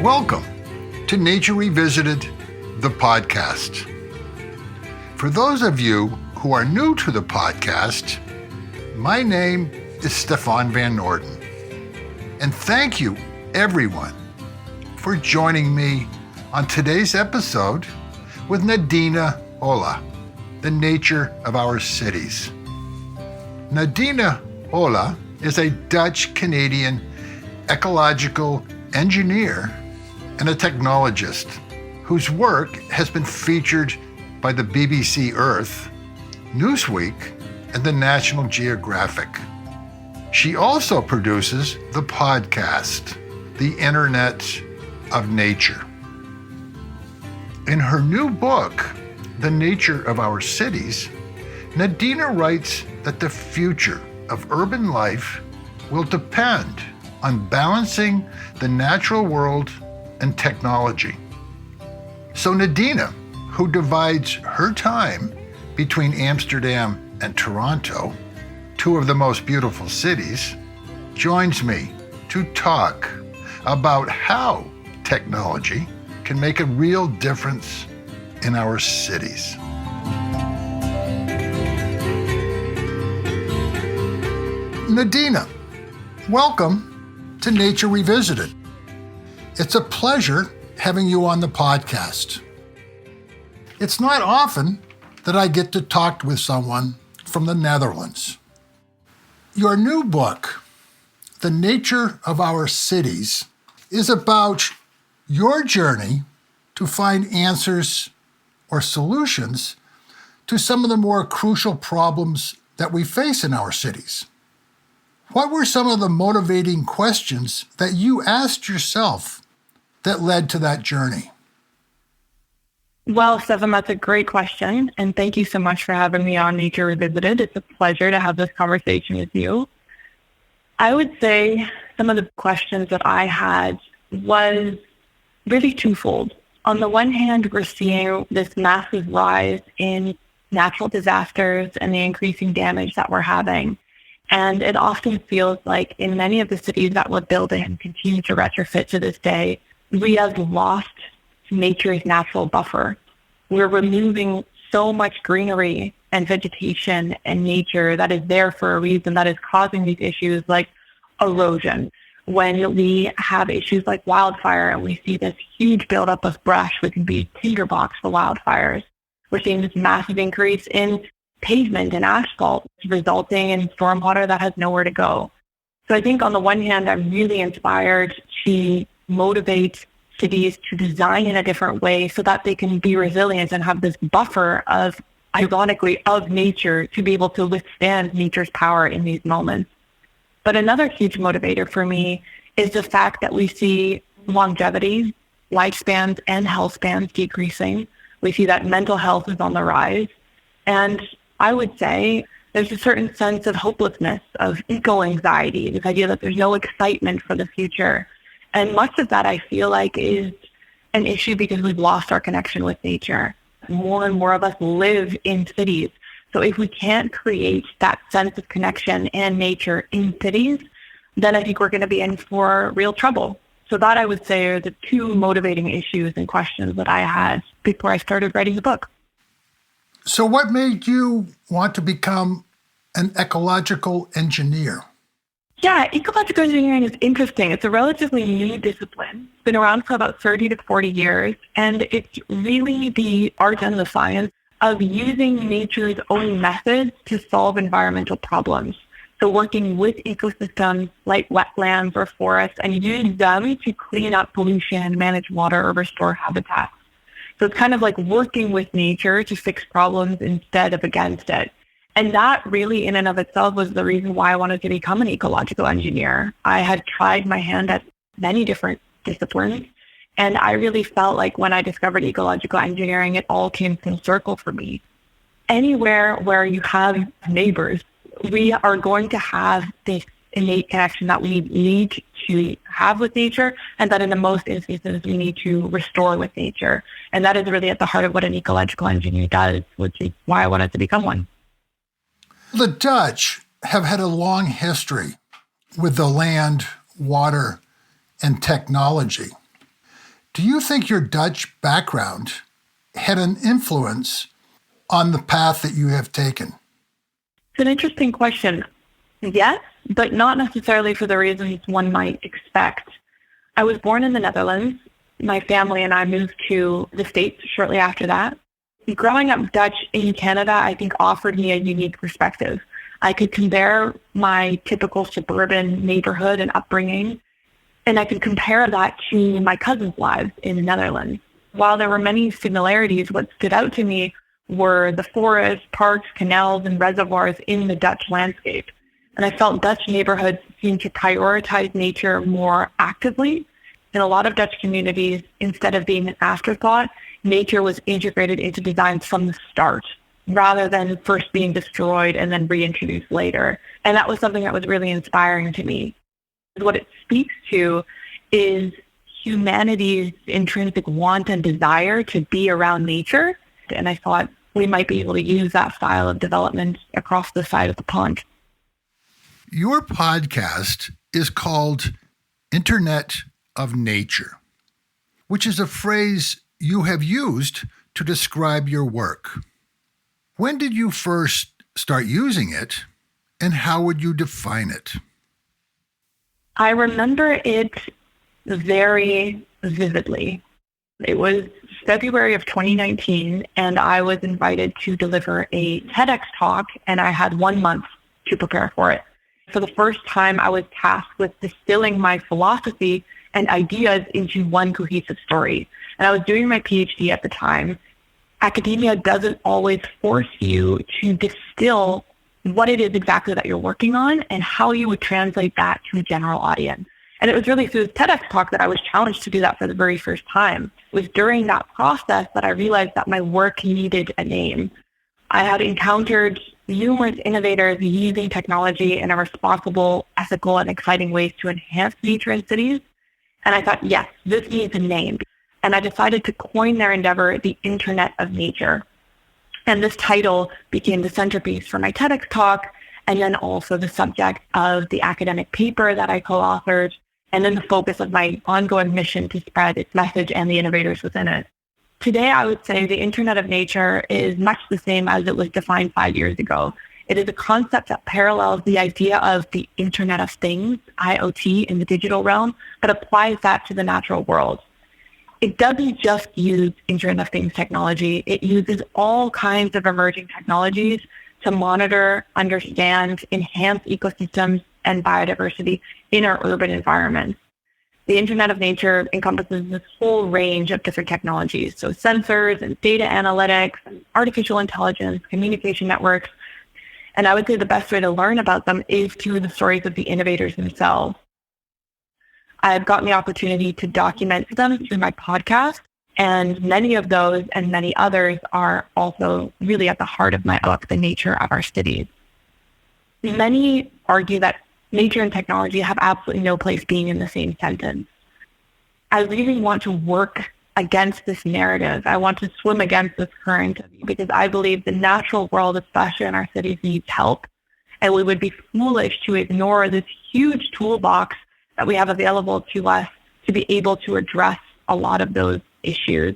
Welcome to Nature Revisited, the podcast. For those of you who are new to the podcast, my name is Stefan Van Noorden. And thank you, everyone, for joining me on today's episode with Nadina Galle, the nature of our cities. Nadina Galle is a Dutch-Canadian ecological engineer and a technologist whose work has been featured by the BBC Earth, Newsweek, and the National Geographic. She also produces the podcast, The Internet of Nature. In her new book, The Nature of Our Cities, Nadina writes that the future of urban life will depend on balancing the natural world and technology. So Nadina, who divides her time between Amsterdam and Toronto, two of the most beautiful cities, joins me to talk about how technology can make a real difference in our cities. Nadina, welcome to Nature Revisited. It's a pleasure having you on the podcast. It's not often that I get to talk with someone from the Netherlands. Your new book, The Nature of Our Cities, is about your journey to find answers or solutions to some of the more crucial problems that we face in our cities. What were some of the motivating questions that you asked yourself that led to that journey? Well, Stefan, that's a great question. And thank you so much for having me on Nature Revisited. It's a pleasure to have this conversation with you. I would say some of the questions that I had was really twofold. On the one hand, we're seeing this massive rise in natural disasters and the increasing damage that we're having. And it often feels like in many of the cities that we're building and continue to retrofit to this day, we have lost nature's natural buffer. We're removing so much greenery and vegetation and nature that is there for a reason that is causing these issues like erosion. When we have issues like wildfire and we see this huge buildup of brush, which can be tinderbox for wildfires, we're seeing this massive increase in pavement and asphalt, resulting in stormwater that has nowhere to go. So I think on the one hand, I'm really inspired to motivate cities to design in a different way so that they can be resilient and have this buffer of, ironically, of nature to be able to withstand nature's power in these moments. But another huge motivator for me is the fact that we see longevity, lifespans, and health spans decreasing. We see that mental health is on the rise. And I would say there's a certain sense of hopelessness, of eco-anxiety, this idea that there's no excitement for the future. And much of that, I feel like, is an issue because we've lost our connection with nature. More and more of us live in cities. So if we can't create that sense of connection and nature in cities, then I think we're going to be in for real trouble. So that, I would say, are the two motivating issues and questions that I had before I started writing the book. So what made you want to become an ecological engineer? Yeah, ecological engineering is interesting. It's a relatively new discipline. It's been around for about 30 to 40 years, and it's really the art and the science of using nature's own methods to solve environmental problems. So working with ecosystems like wetlands or forests and use them to clean up pollution, manage water, or restore habitats. So it's kind of like working with nature to fix problems instead of against it. And that really in and of itself was the reason why I wanted to become an ecological engineer. I had tried my hand at many different disciplines, and I really felt like when I discovered ecological engineering, it all came full circle for me. Anywhere where you have neighbors, we are going to have this innate connection that we need to have with nature, and that in the most instances we need to restore with nature. And that is really at the heart of what an ecological engineer does, which is why I wanted to become one. The Dutch have had a long history with the land, water, and technology. Do you think your Dutch background had an influence on the path that you have taken? It's an interesting question. Yes, but not necessarily for the reasons one might expect. I was born in the Netherlands. My family and I moved to the States shortly after that. Growing up Dutch in Canada, I think offered me a unique perspective. I could compare my typical suburban neighborhood and upbringing, and I could compare that to my cousins' lives in the Netherlands. While there were many similarities, what stood out to me were the forests, parks, canals, and reservoirs in the Dutch landscape. And I felt Dutch neighborhoods seemed to prioritize nature more actively. In a lot of Dutch communities, instead of being an afterthought, nature was integrated into designs from the start, rather than first being destroyed and then reintroduced later. And that was something that was really inspiring to me. What it speaks to is humanity's intrinsic want and desire to be around nature. And I thought we might be able to use that style of development across the side of the pond. Your podcast is called Internet of Nature, which is a phrase you have used to describe your work. When did you first start using it, and how would you define it? I remember it very vividly. It was February of 2019, and I was invited to deliver a TEDx talk, and I had 1 month to prepare for it. For the first time, I was tasked with distilling my philosophy and ideas into one cohesive story. And I was doing my PhD at the time. Academia doesn't always force you to distill what it is exactly that you're working on and how you would translate that to a general audience. And it was really through this TEDx talk that I was challenged to do that for the very first time. It was during that process that I realized that my work needed a name. I had encountered numerous innovators using technology in a responsible, ethical, and exciting ways to enhance nature in cities. And I thought, yes, this needs a name. And I decided to coin their endeavor the Internet of Nature. And this title became the centerpiece for my TEDx talk, and then also the subject of the academic paper that I co-authored, and then the focus of my ongoing mission to spread its message and the innovators within it. Today, I would say the Internet of Nature is much the same as it was defined 5 years ago. It is a concept that parallels the idea of the Internet of Things, IoT, in the digital realm, but applies that to the natural world. It doesn't just use Internet of Things technology. It uses all kinds of emerging technologies to monitor, understand, enhance ecosystems and biodiversity in our urban environments. The Internet of Nature encompasses this whole range of different technologies, so sensors and data analytics, and artificial intelligence, communication networks. And I would say the best way to learn about them is through the stories of the innovators themselves. I've gotten the opportunity to document them through my podcast, and many of those and many others are also really at the heart of my book, The Nature of Our Cities. Many argue that nature and technology have absolutely no place being in the same sentence. I really want to work against this narrative. I want to swim against this current because I believe the natural world, especially in our cities, needs help. And we would be foolish to ignore this huge toolbox that we have available to us to be able to address a lot of those issues.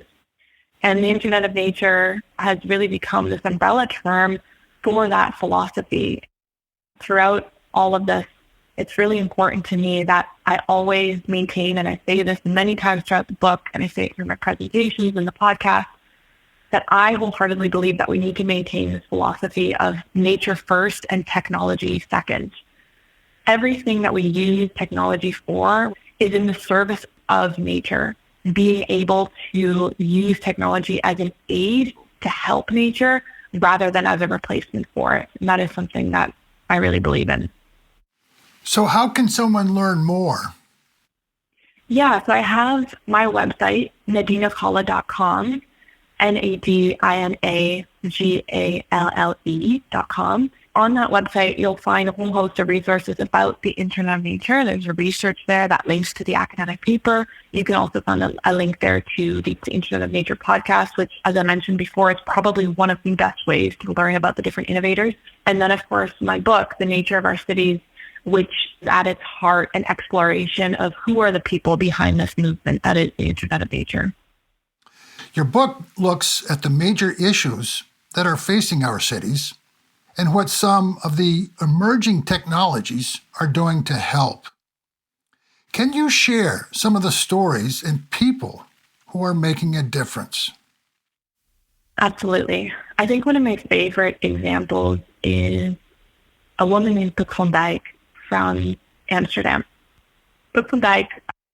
And the Internet of Nature has really become this umbrella term for that philosophy. Throughout all of this, it's really important to me that I always maintain, and I say this many times throughout the book, and I say it through my presentations and the podcast, that I wholeheartedly believe that we need to maintain this philosophy of nature first and technology second. Everything that we use technology for is in the service of nature. Being able to use technology as an aid to help nature rather than as a replacement for it. And that is something that I really believe in. So how can someone learn more? Yeah, so I have my website, nadinagalle.com, NADINAGALLE.com. On that website, you'll find a whole host of resources about the Internet of Nature. There's a research there that links to the academic paper. You can also find a link there to the Internet of Nature podcast, which, as I mentioned before, is probably one of the best ways to learn about the different innovators. And then, of course, my book, The Nature of Our Cities, which is at its heart an exploration of who are the people behind this movement that is the Internet of Nature. Your book looks at the major issues that are facing our cities and what some of the emerging technologies are doing to help. Can you share some of the stories and people who are making a difference? Absolutely. I think one of my favorite examples is a woman named Puk van Dijk from Amsterdam. Puk van Dijk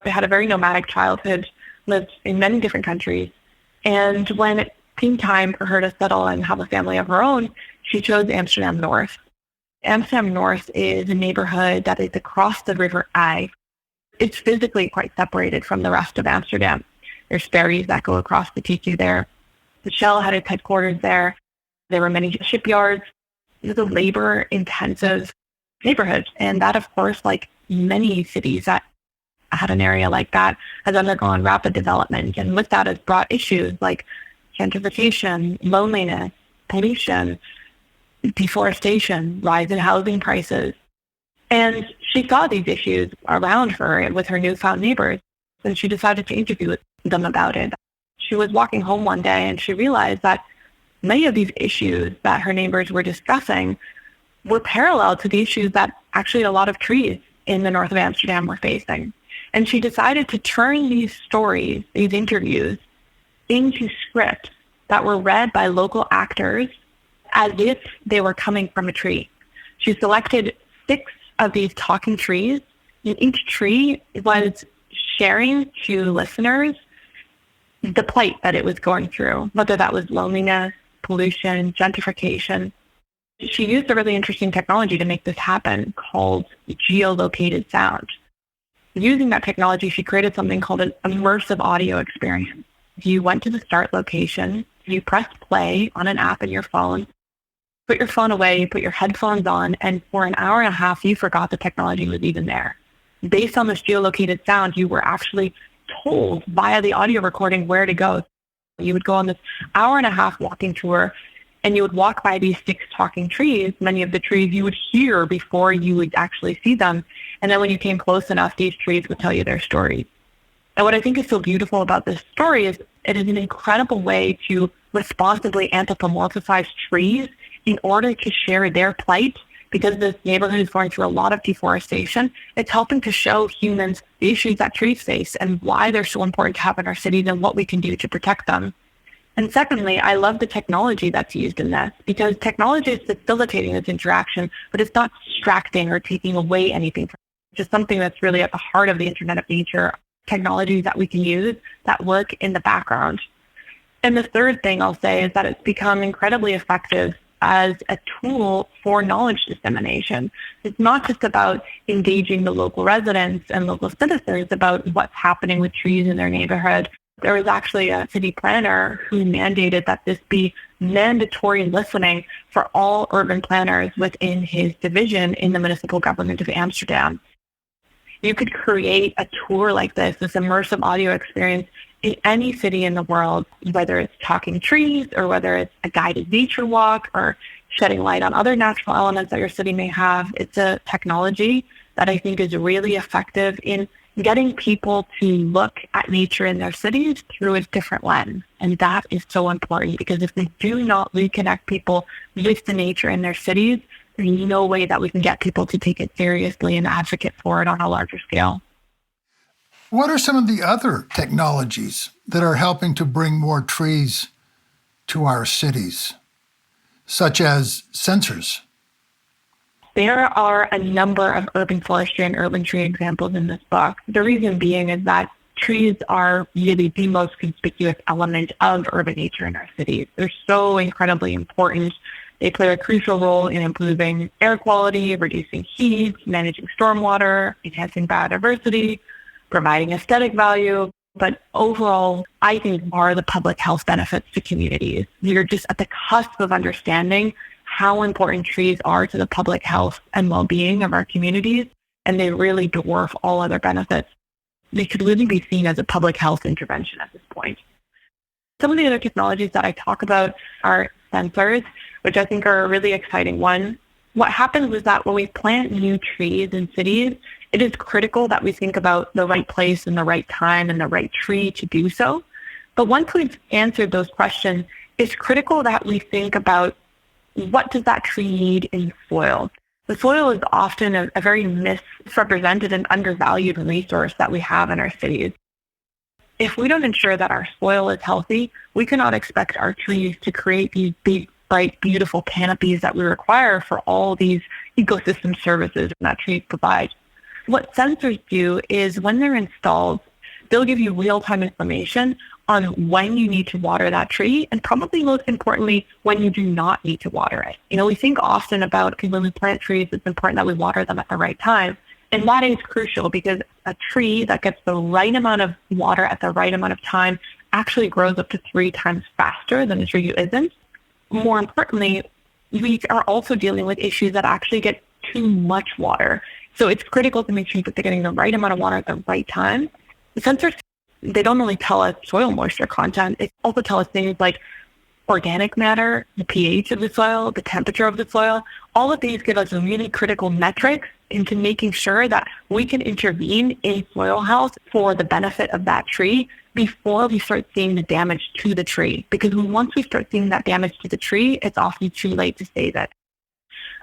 had a very nomadic childhood, lived in many different countries, and when it came time for her to settle and have a family of her own, she chose Amsterdam North. Amsterdam North is a neighborhood that is across the River Ij. It's physically quite separated from the rest of Amsterdam. There's ferries that go across the Titu there. The Shell had its headquarters there. There were many shipyards. It was a labor-intensive neighborhood. And that, of course, like many cities that had an area like that, has undergone rapid development. And with that has brought issues like gentrification, loneliness, pollution, deforestation, rise in housing prices. And she saw these issues around her and with her newfound neighbors, and she decided to interview them about it. She was walking home one day and she realized that many of these issues that her neighbors were discussing were parallel to the issues that actually a lot of trees in the north of Amsterdam were facing. And she decided to turn these stories, these interviews, into scripts that were read by local actors as if they were coming from a tree. She selected 6 of these talking trees, and each tree was sharing to listeners the plight that it was going through, whether that was loneliness, pollution, gentrification. She used a really interesting technology to make this happen called geolocated sound. Using that technology, she created something called an immersive audio experience. You went to the start location, you pressed play on an app in your phone, put your phone away, you put your headphones on, and for an hour and a half, you forgot the technology was even there. Based on this geolocated sound, you were actually told via the audio recording where to go. You would go on this hour and a half walking tour, and you would walk by these 6 talking trees. Many of the trees you would hear before you would actually see them. And then when you came close enough, these trees would tell you their stories. And what I think is so beautiful about this story is it is an incredible way to responsibly anthropomorphize trees in order to share their plight. Because this neighborhood is going through a lot of deforestation, it's helping to show humans the issues that trees face and why they're so important to have in our cities and what we can do to protect them. And secondly, I love the technology that's used in this, because technology is facilitating this interaction, but it's not distracting or taking away anything from it. It's just something that's really at the heart of the Internet of Nature, technologies that we can use that work in the background. And the third thing I'll say is that it's become incredibly effective as a tool for knowledge dissemination. It's not just about engaging the local residents and local citizens about what's happening with trees in their neighborhood. There was actually a city planner who mandated that this be mandatory listening for all urban planners within his division in the municipal government of Amsterdam. You could create a tour like this immersive audio experience in any city in the world, whether it's talking trees or whether it's a guided nature walk or shedding light on other natural elements that your city may have. It's a technology that I think is really effective in getting people to look at nature in their cities through a different lens. And that is so important, because if we do not reconnect people with the nature in their cities, there's no way that we can get people to take it seriously and advocate for it on a larger scale. What are some of the other technologies that are helping to bring more trees to our cities, such as sensors? There are a number of urban forestry and urban tree examples in this book. The reason being is that trees are really the most conspicuous element of urban nature in our cities. They're so incredibly important. They play a crucial role in improving air quality, reducing heat, managing stormwater, enhancing biodiversity, providing aesthetic value. But overall, I think are the public health benefits to communities. We're just at the cusp of understanding how important trees are to the public health and well-being of our communities, and they really dwarf all other benefits. They could really be seen as a public health intervention at this point. Some of the other technologies that I talk about are sensors, which I think are a really exciting one. What happens is that when we plant new trees in cities, it is critical that we think about the right place and the right time and the right tree to do so. But once we've answered those questions, it's critical that we think about what does that tree need in soil. The soil is often a very misrepresented and undervalued resource that we have in our cities. If we don't ensure that our soil is healthy, we cannot expect our trees to create these big, bright, beautiful canopies that we require for all these ecosystem services that trees provide. What sensors do is when they're installed, they'll give you real-time information on when you need to water that tree, and probably most importantly, when you do not need to water it. We think often about, okay, when we plant trees, it's important that we water them at the right time. And that is crucial because a tree that gets the right amount of water at the right amount of time actually grows up to 3 times faster than a tree who isn't. More importantly, we are also dealing with issues that actually get too much water. So it's critical to make sure that they're getting the right amount of water at the right time. The sensors, they don't only tell us soil moisture content, they also tell us things like organic matter, the pH of the soil, the temperature of the soil. All of these give us really critical metrics into making sure that we can intervene in soil health for the benefit of that tree before we start seeing the damage to the tree. Because once we start seeing that damage to the tree, it's often too late to save it.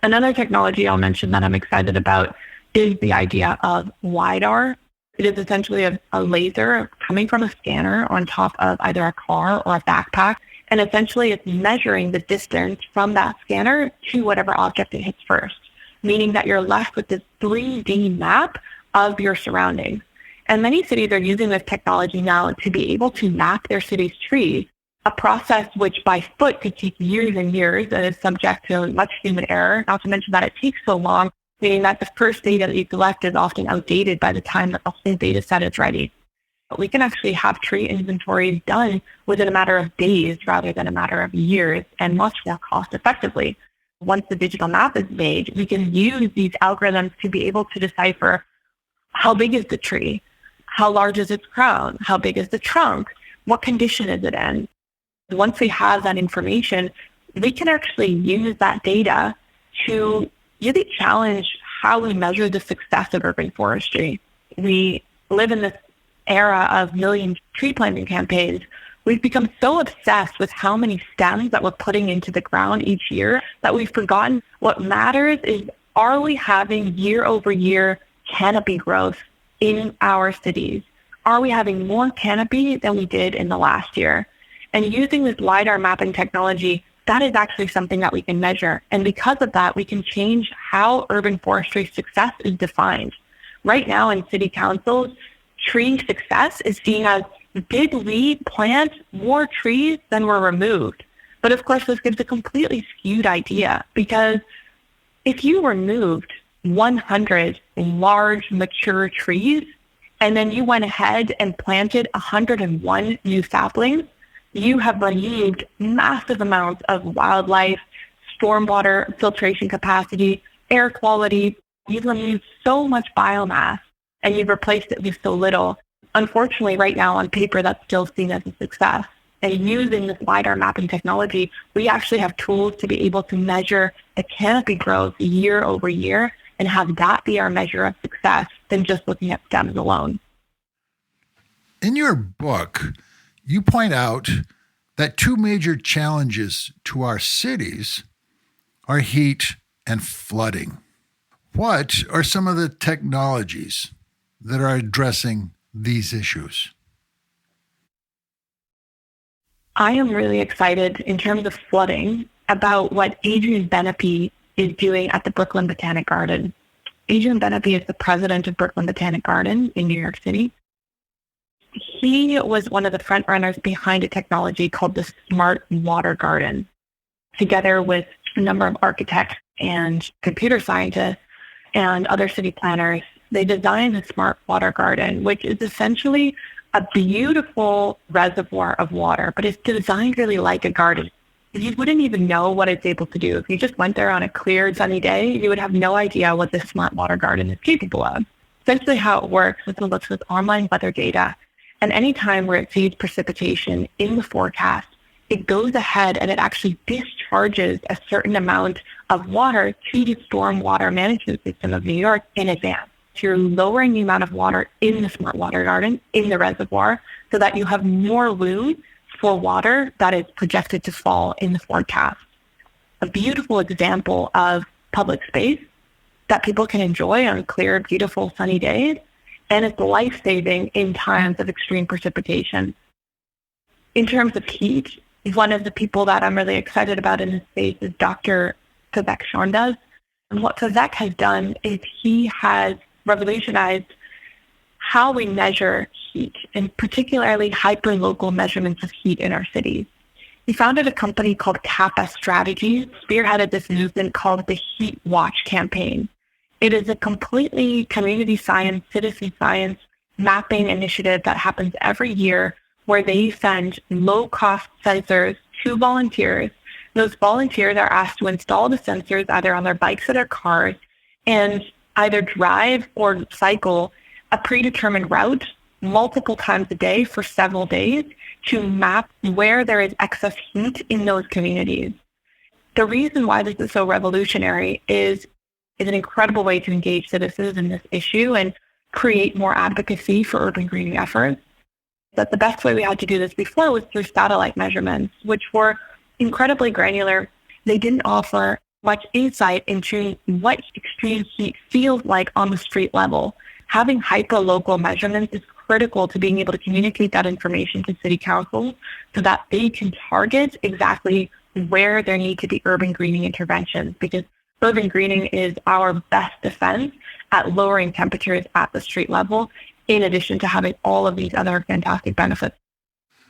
Another technology I'll mention that I'm excited about is the idea of LiDAR. It is essentially a laser coming from a scanner on top of either a car or a backpack. And essentially it's measuring the distance from that scanner to whatever object it hits first, meaning that you're left with this 3D map of your surroundings. And many cities are using this technology now to be able to map their city's trees, a process which by foot could take years and years and is subject to much human error, not to mention that it takes so long, meaning that the first data that you collect is often outdated by the time that the whole data set is ready. But we can actually have tree inventories done within a matter of days rather than a matter of years and much more cost effectively. Once the digital map is made, we can use these algorithms to be able to decipher how big is the tree, how large is its crown, how big is the trunk, what condition is it in. Once we have that information, we can actually use that data to really challenge how we measure the success of urban forestry. We live in this era of million tree planting campaigns. We've become so obsessed with how many stems that we're putting into the ground each year that we've forgotten what matters is, are we having year over year canopy growth in our cities? Are we having more canopy than we did in the last year? And using this LiDAR mapping technology, that is actually something that we can measure. And because of that, we can change how urban forestry success is defined. Right now in city councils, tree success is seen as, did we plant more trees than were removed? But of course, this gives a completely skewed idea, because if you removed 100 large mature trees and then you went ahead and planted 101 new saplings, you have removed massive amounts of wildlife, stormwater filtration capacity, air quality. You've removed so much biomass and you've replaced it with so little. Unfortunately, right now on paper, that's still seen as a success. And using this LiDAR mapping technology, we actually have tools to be able to measure the canopy growth year over year and have that be our measure of success than just looking at stems alone. In your book, you point out that 2 major challenges to our cities are heat and flooding. What are some of the technologies that are addressing these issues? I am really excited in terms of flooding about what Adrian Benepe is doing at the Brooklyn Botanic Garden. Adrian Benepe is the president of Brooklyn Botanic Garden in New York City. He was one of the front runners behind a technology called the Smart Water Garden. Together with a number of architects and computer scientists and other city planners, they designed the Smart Water Garden, which is essentially a beautiful reservoir of water, but it's designed really like a garden. You wouldn't even know what it's able to do. If you just went there on a clear, sunny day, you would have no idea what this Smart Water Garden is capable of. Essentially how it works is it looks with online weather data, and anytime where it sees precipitation in the forecast, it goes ahead and it actually discharges charges a certain amount of water to the stormwater management system of New York in advance. So you're lowering the amount of water in the smart water garden, in the reservoir, so that you have more room for water that is projected to fall in the forecast. A beautiful example of public space that people can enjoy on clear, beautiful, sunny days, and it's life-saving in times of extreme precipitation. In terms of heat, one of the people that I'm really excited about in this space is Dr. Vivek Shardas. And what Vivek has done is he has revolutionized how we measure heat, and particularly hyperlocal measurements of heat in our cities. He founded a company called Kappa Strategies, spearheaded this movement called the Heat Watch campaign. It is a completely community science, citizen science mapping initiative that happens every year where they send low-cost sensors to volunteers. Those volunteers are asked to install the sensors either on their bikes or their cars and either drive or cycle a predetermined route multiple times a day for several days to map where there is excess heat in those communities. The reason why this is so revolutionary is an incredible way to engage citizens in this issue and create more advocacy for urban greening efforts. But the best way we had to do this before was through satellite measurements, which were incredibly granular. They didn't offer much insight into what extreme heat feels like on the street level. Having hyperlocal measurements is critical to being able to communicate that information to city councils so that they can target exactly where there need to be urban greening interventions, because urban greening is our best defense at lowering temperatures at the street level, in addition to having all of these other fantastic benefits.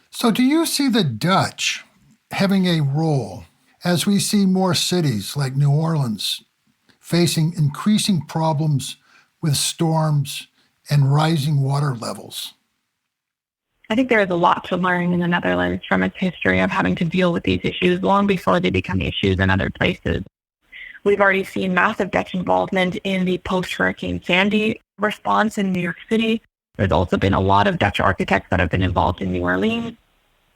So do you see the Dutch having a role as we see more cities like New Orleans facing increasing problems with storms and rising water levels? I think there is a lot to learn in the Netherlands from its history of having to deal with these issues long before they become issues in other places. We've already seen massive Dutch involvement in the post-Hurricane Sandy response in New York City. There's also been a lot of Dutch architects that have been involved in New Orleans.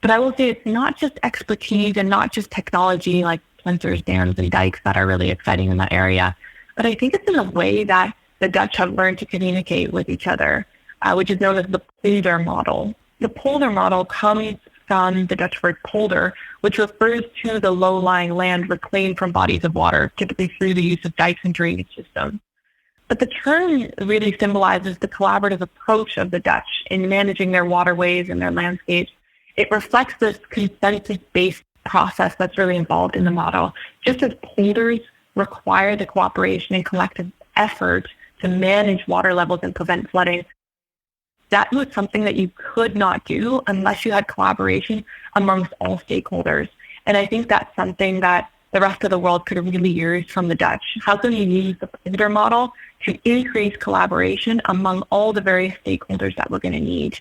But I will say it's not just expertise and not just technology like sensors, dams, and dikes that are really exciting in that area. But I think it's in a way that the Dutch have learned to communicate with each other, which is known as the polder model. The polder model comes from the Dutch word polder, which refers to the low-lying land reclaimed from bodies of water, typically through the use of dikes and drainage systems. But the term really symbolizes the collaborative approach of the Dutch in managing their waterways and their landscapes. It reflects this consensus-based process that's really involved in the model. Just as polders require the cooperation and collective effort to manage water levels and prevent flooding, that was something that you could not do unless you had collaboration amongst all stakeholders. And I think that's something that the rest of the world could really use from the Dutch. How can you use the polder model to increase collaboration among all the various stakeholders that we're going to need?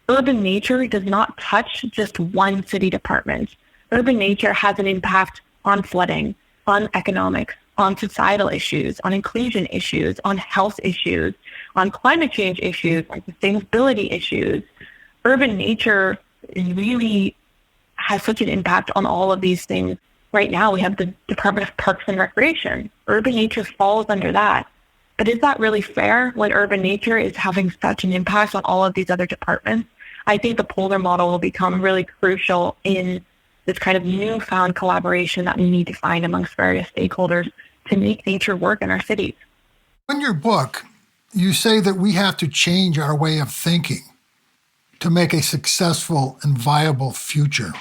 Urban nature does not touch just one city department. Urban nature has an impact on flooding, on economics, on societal issues, on inclusion issues, on health issues, on climate change issues, on sustainability issues. Urban nature really has such an impact on all of these things. Right now, we have the Department of Parks and Recreation. Urban nature falls under that. But is that really fair when urban nature is having such an impact on all of these other departments? I think the polder model will become really crucial in this kind of newfound collaboration that we need to find amongst various stakeholders to make nature work in our cities. In your book, you say that we have to change our way of thinking to make a successful and viable future.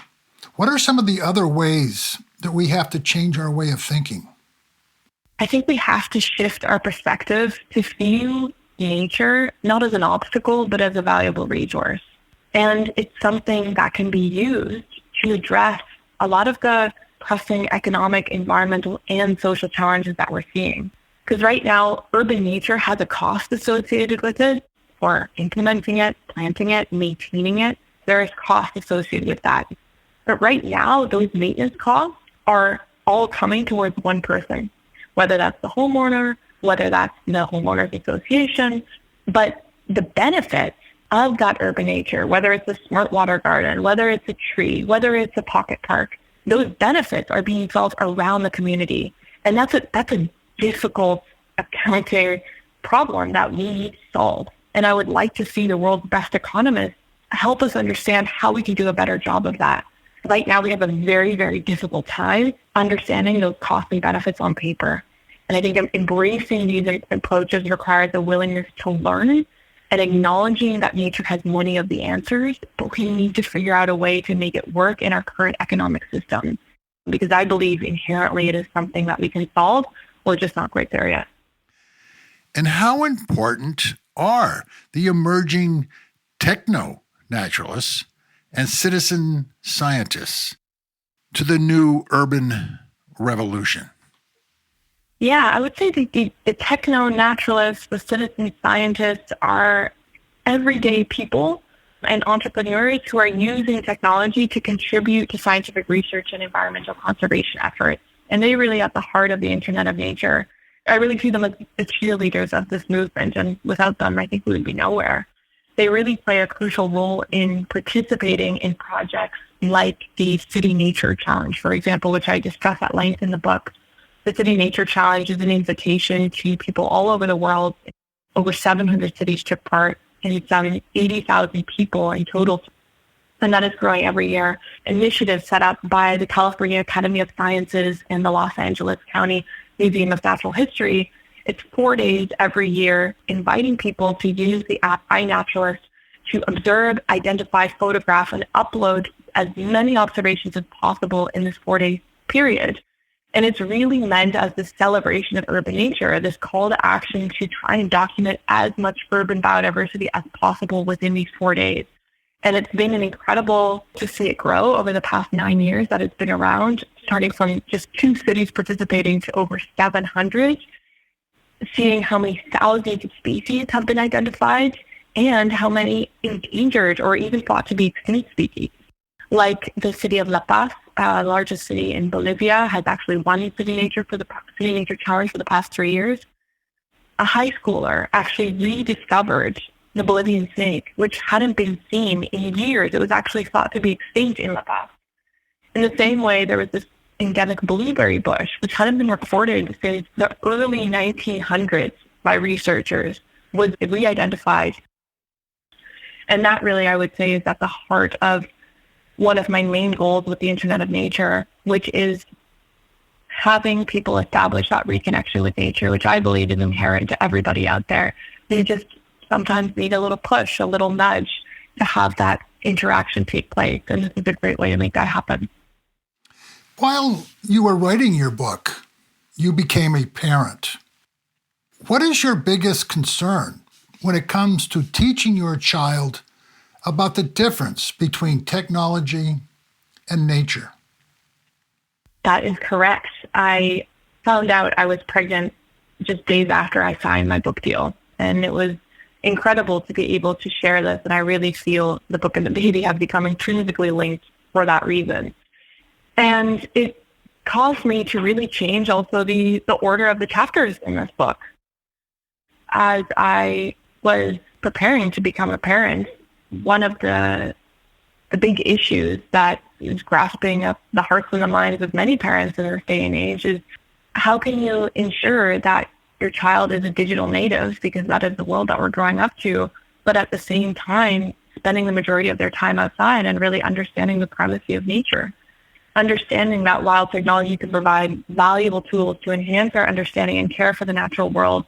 What are some of the other ways that we have to change our way of thinking? I think we have to shift our perspective to view nature not as an obstacle, but as a valuable resource. And it's something that can be used to address a lot of the pressing economic, environmental, and social challenges that we're seeing. Because right now, urban nature has a cost associated with it for implementing it, planting it, maintaining it. There is cost associated with that. But right now, those maintenance costs are all coming towards one person, whether that's the homeowner, whether that's the homeowners association. But the benefits of that urban nature, whether it's a smart water garden, whether it's a tree, whether it's a pocket park, those benefits are being felt around the community. And that's a difficult accounting problem that we need to solve. And I would like to see the world's best economists help us understand how we can do a better job of that. Right now, we have a very, very difficult time understanding those costs and benefits on paper. And I think embracing these approaches requires a willingness to learn and acknowledging that nature has many of the answers, but we need to figure out a way to make it work in our current economic system. Because I believe inherently it is something that we can solve. We're just not quite there yet. And how important are the emerging techno-naturalists and citizen scientists to the new urban revolution? Yeah, I would say the techno-naturalists, the citizen scientists are everyday people and entrepreneurs who are using technology to contribute to scientific research and environmental conservation efforts. And they really at the heart of the Internet of Nature. I really see them as the cheerleaders of this movement, and without them, I think we would be nowhere. They really play a crucial role in participating in projects like the City Nature Challenge, for example, which I discuss at length in the book. The City Nature Challenge is an invitation to people all over the world. Over 700 cities took part, and it's 80,000 people in total. And that is growing every year. Initiatives set up by the California Academy of Sciences and the Los Angeles County Museum of Natural History. It's 4 days every year, inviting people to use the app iNaturalist to observe, identify, photograph, and upload as many observations as possible in this 4-day period. And it's really meant as this celebration of urban nature, this call to action to try and document as much urban biodiversity as possible within these 4 days. And it's been an incredible to see it grow over the past 9 years that it's been around, starting from just 2 cities participating to over 700, seeing how many thousands of species have been identified and how many endangered or even thought to be extinct species. Like the city of La Paz, largest city in Bolivia, has actually won City Nature Challenge for the past 3 years. A high schooler actually rediscovered the Bolivian snake, which hadn't been seen in years. It was actually thought to be extinct in La Paz. In the same way, there was this endemic blueberry bush, which hadn't been reported since the early 1900s by researchers, was re-identified. And that really, I would say, is at the heart of one of my main goals with the Internet of Nature, which is having people establish that reconnection with nature, which I believe is inherent to everybody out there. They just sometimes need a little push, a little nudge to have that interaction take place. And this is a great way to make that happen. While you were writing your book, you became a parent. What is your biggest concern when it comes to teaching your child about the difference between technology and nature? That is correct. I found out I was pregnant just days after I signed my book deal. And it was incredible to be able to share this. And I really feel the book and the baby have become intrinsically linked for that reason. And it caused me to really change also the order of the chapters in this book. As I was preparing to become a parent, one of the big issues that is grasping up the hearts and the minds of many parents in this day and age is how can you ensure that your child is a digital native, because that is the world that we're growing up to, but at the same time spending the majority of their time outside and really understanding the primacy of nature. Understanding that while technology can provide valuable tools to enhance our understanding and care for the natural world,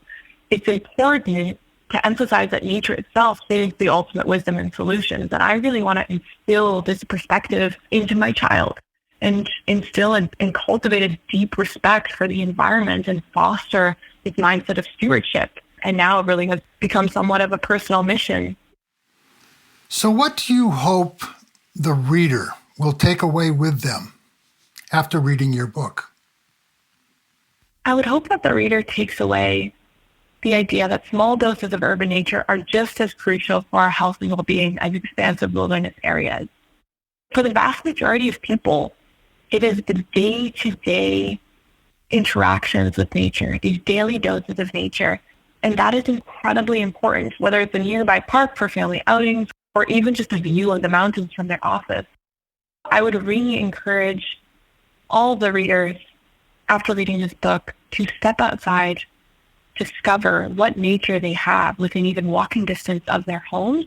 it's important to emphasize that nature itself is the ultimate wisdom and solutions. And I really want to instill this perspective into my child and instill and cultivate a deep respect for the environment and foster this mindset of stewardship. And now it really has become somewhat of a personal mission. So what do you hope the reader will take away with them after reading your book? I would hope that the reader takes away the idea that small doses of urban nature are just as crucial for our health and well-being as expansive wilderness areas. For the vast majority of people, it is the day-to-day interactions with nature, these daily doses of nature, and that is incredibly important, whether it's a nearby park for family outings or even just a view of the mountains from their office. I would really encourage all the readers, after reading this book, to step outside, discover what nature they have within even walking distance of their homes,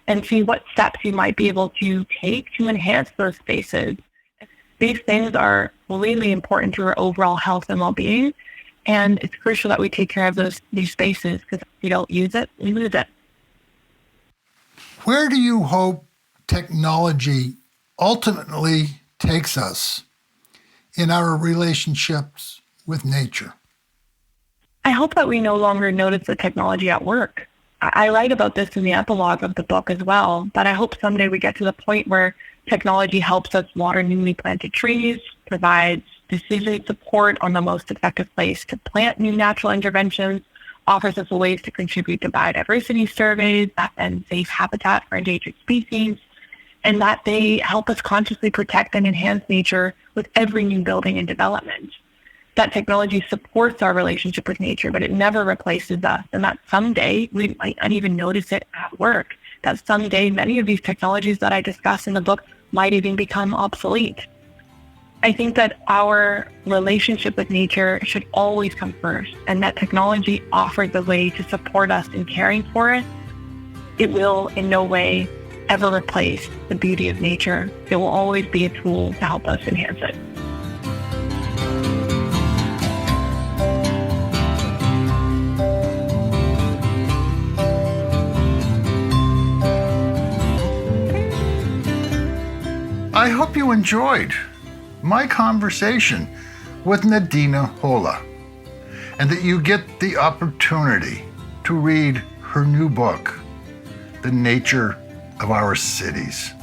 and see what steps you might be able to take to enhance those spaces. These things are really important to our overall health and well-being, and it's crucial that we take care of these spaces, because if we don't use it, we lose it. Where do you hope technology ultimately takes us in our relationships with nature? I hope that we no longer notice the technology at work. I write about this in the epilogue of the book as well, but I hope someday we get to the point where technology helps us water newly planted trees, provides decision support on the most effective place to plant new natural interventions, offers us ways to contribute to biodiversity surveys and safe habitat for endangered species, and that they help us consciously protect and enhance nature with every new building and development. That technology supports our relationship with nature, but it never replaces us. And that someday we might not even notice it at work. That someday many of these technologies that I discuss in the book might even become obsolete. I think that our relationship with nature should always come first, and that technology offers a way to support us in caring for it. It will in no way ever replace the beauty of nature. It will always be a tool to help us enhance it. I hope you enjoyed my conversation with Nadina Galle, and that you get the opportunity to read her new book, The Nature of Our Cities,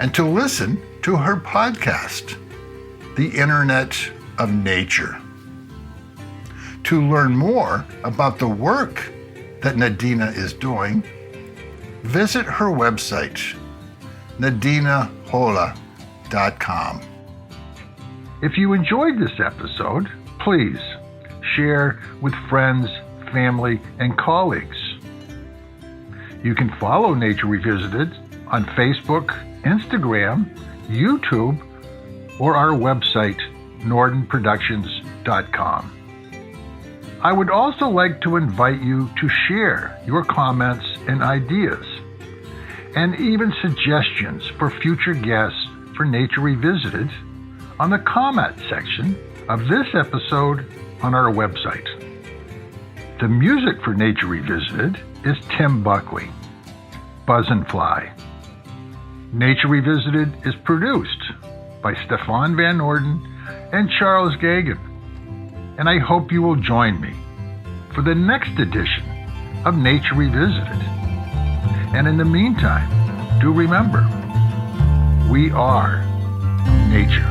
and to listen to her podcast, The Internet of Nature. To learn more about the work that Nadina is doing, visit her website, nadinagalle.com. If you enjoyed this episode, please share with friends, family, and colleagues. You can follow Nature Revisited on Facebook, Instagram, YouTube, or our website, nordenproductions.com. I would also like to invite you to share your comments and ideas, and even suggestions for future guests for Nature Revisited on the comment section of this episode on our website. The music for Nature Revisited is Tim Buckley, Buzz and Fly. Nature Revisited is produced by Stefan Van Orden and Charles Gagan, and I hope you will join me for the next edition of Nature Revisited. And in the meantime, do remember, we are nature.